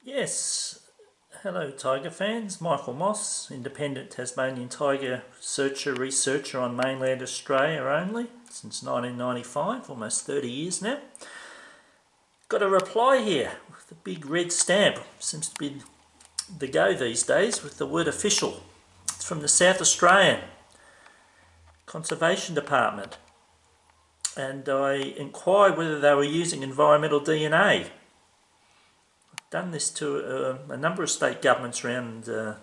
Yes, hello Tiger fans, Michael Moss, independent Tasmanian Tiger researcher on mainland Australia only, since 1995, almost 30 years now. Got a reply here with a big red stamp, seems to be the go these days with the word official. It's from the South Australian Conservation Department, and I inquired whether they were using environmental DNA. Done this to a number of state governments around the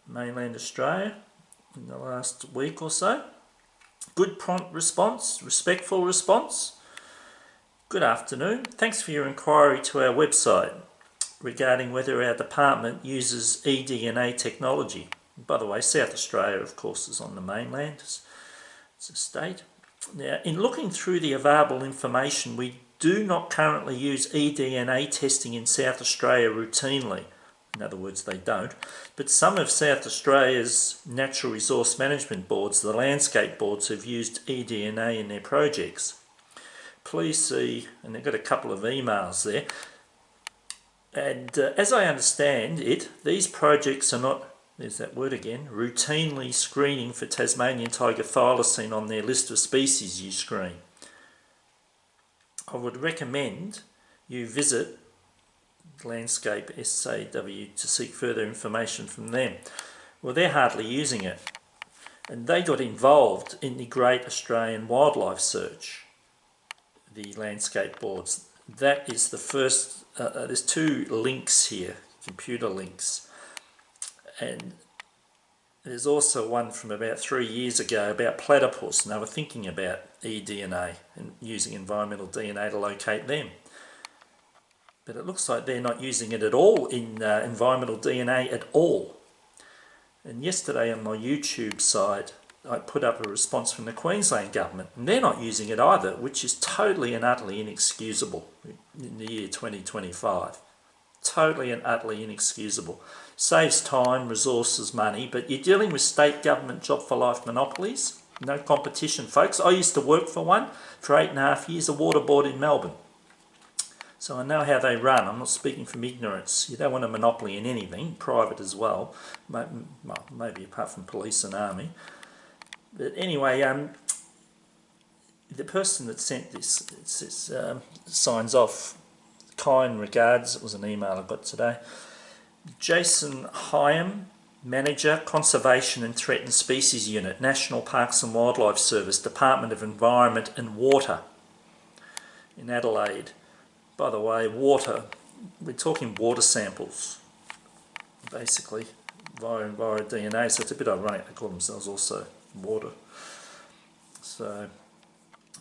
mainland Australia in the last week or so. Good prompt response, respectful response. Good afternoon. Thanks for your inquiry to our website regarding whether our department uses eDNA technology. By the way, South Australia, of course, is on the mainland. It's a state. Now, in looking through the available information, we do not currently use eDNA testing in South Australia routinely. In other words, they don't. But some of South Australia's natural resource management boards, the landscape boards, have used eDNA in their projects. Please see, and they've got a couple of emails there. And as I understand it, these projects are not, there's that word again, routinely screening for Tasmanian tiger thylacine on their list of species you screen. I would recommend you visit landscape.sa.gov.au to seek further information from them. Well, they're hardly using it, and they got involved in the Great Australian Wildlife Search, the landscape boards. That is the first, there's two links here, computer links, and there's also one from about 3 years ago about platypus, and they were thinking about eDNA and using environmental DNA to locate them. But it looks like they're not using it at all in environmental DNA at all. And yesterday on my YouTube site, I put up a response from the Queensland government, and they're not using it either, which is totally and utterly inexcusable in the year 2025. Totally and utterly inexcusable. Saves time, resources, money, but you're dealing with state government job for life monopolies. No competition, folks. I used to work for one for 8.5 years, a water board in Melbourne. So I know how they run. I'm not speaking from ignorance. You don't want a monopoly in anything, private as well, maybe apart from police and army. But anyway, the person that sent this signs off, kind regards, it was an email I got today, Jason Higham, Manager, Conservation and Threatened Species Unit, National Parks and Wildlife Service, Department of Environment and Water in Adelaide. By the way, water, we're talking water samples, basically, via DNA, so it's a bit ironic they call themselves also water. So,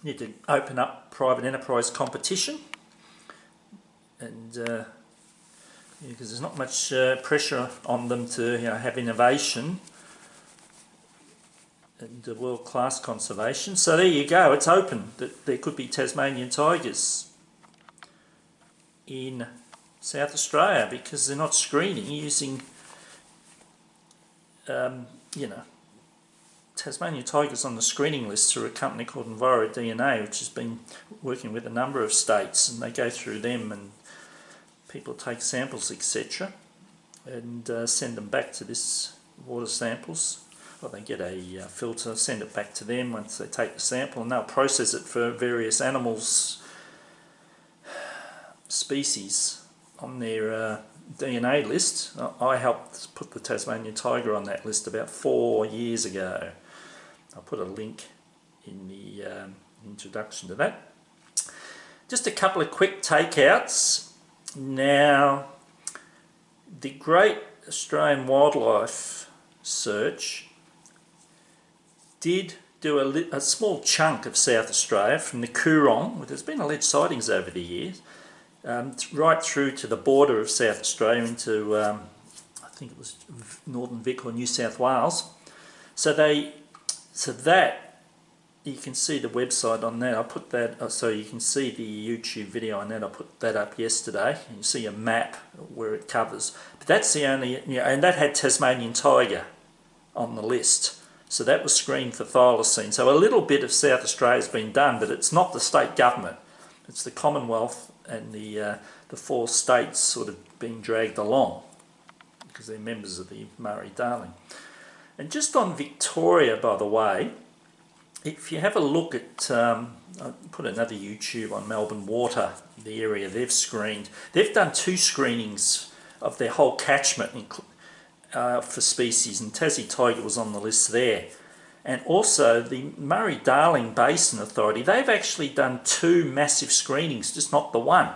you need to open up private enterprise competition, and because there's not much pressure on them to have innovation and world-class conservation. So there you go, it's open that there could be Tasmanian tigers in South Australia because they're not screening using, Tasmanian tigers on the screening list through a company called environment.sa, which has been working with a number of states, and they go through them and people take samples, etc., and send them back to this water samples. Well, they get a filter, send it back to them once they take the sample, and they'll process it for various animals, species on their DNA list. I helped put the Tasmanian tiger on that list about 4 years ago. I'll put a link in the introduction to that. Just a couple of quick takeouts. Now, the Great Australian Wildlife Search did do a small chunk of South Australia from the Coorong, where there's been alleged sightings over the years, right through to the border of South Australia into, I think it was Northern Vic or New South Wales. So that, you can see the website on that. I put that, so you can see the YouTube video on that. I put that up yesterday. You see a map where it covers. But that's the only, and that had Tasmanian tiger on the list. So that was screened for thylacine. So a little bit of South Australia has been done, but it's not the state government. It's the Commonwealth the 4 states sort of being dragged along because they're members of the Murray-Darling. And just on Victoria, by the way, if you have a look at, I put another YouTube on Melbourne Water, the area they've screened. They've done 2 screenings of their whole catchment for species, and Tassie tiger was on the list there. And also the Murray-Darling Basin Authority, they've actually done 2 massive screenings, just not the one,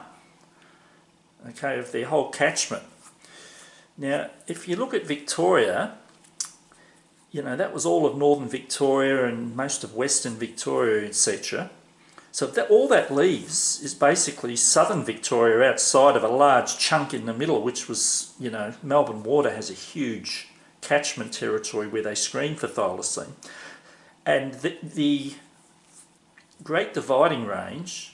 okay, of their whole catchment. Now, if you look at Victoria, you know, that was all of northern Victoria and most of western Victoria, etc. So all that leaves is basically southern Victoria outside of a large chunk in the middle, which was, you know, Melbourne Water has a huge catchment territory where they screen for thylacine. And the Great Dividing Range,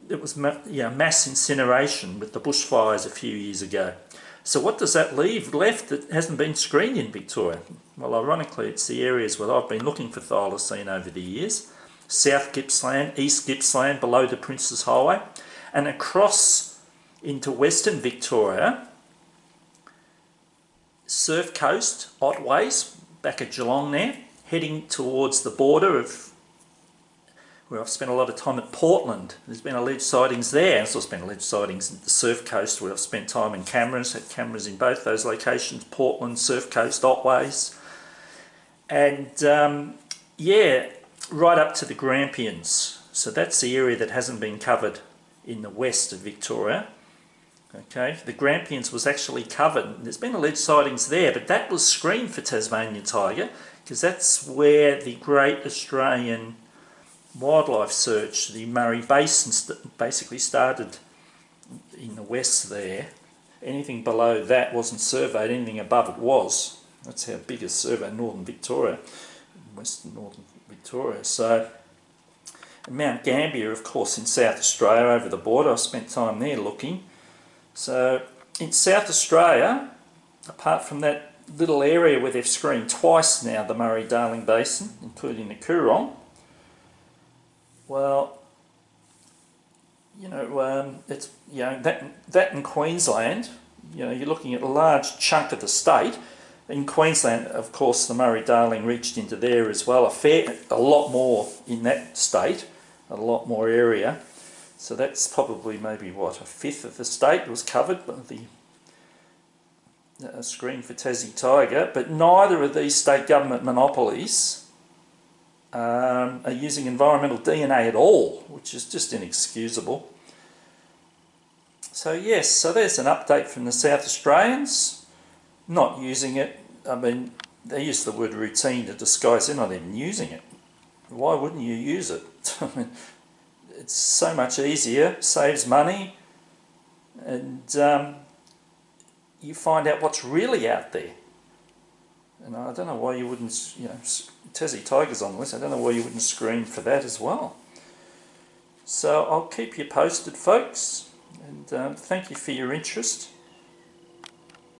it was mass incineration with the bushfires a few years ago. So what does that leave left that hasn't been screened in Victoria? Well, ironically, it's the areas where I've been looking for thylacine over the years. South Gippsland, East Gippsland, below the Princes Highway, and across into Western Victoria, Surf Coast, Otways, back at Geelong there, heading towards the border of where I've spent a lot of time at Portland. There's been alleged sightings there. I've also spent alleged sightings at the Surf Coast, where I've spent time in cameras, had cameras in both those locations, Portland, Surf Coast, Otways. And yeah, right up to the Grampians. So that's the area that hasn't been covered in the west of Victoria. Okay, the Grampians was actually covered. There's been alleged sightings there, but that was screened for Tasmanian tiger because that's where the Great Australian Wildlife Search, the Murray Basin, basically started in the west there. Anything below that wasn't surveyed, anything above it was. That's how big a survey northern Victoria, western northern Victoria. So Mount Gambier, of course, in South Australia over the border. I spent time there looking. So in South Australia, apart from that little area where they've screened twice now, the Murray-Darling Basin, including the Coorong, well, you know, it's, you know, that in Queensland, you know, you're looking at a large chunk of the state. In Queensland, of course, the Murray-Darling reached into there as well, a lot more in that state, a lot more area. So that's probably maybe, what, a fifth of the state was covered by the screen for Tassie tiger, but neither of these state government monopolies are using environmental DNA at all, which is just inexcusable. So yes, so there's an update from the South Australians, not using it. I mean, they use the word routine to disguise they're not even using it. Why wouldn't you use it? I mean, it's so much easier, saves money, and you find out what's really out there. And I don't know why you wouldn't, you know, Tassie tiger's on the list, I don't know why you wouldn't screen for that as well. So I'll keep you posted, folks, and thank you for your interest.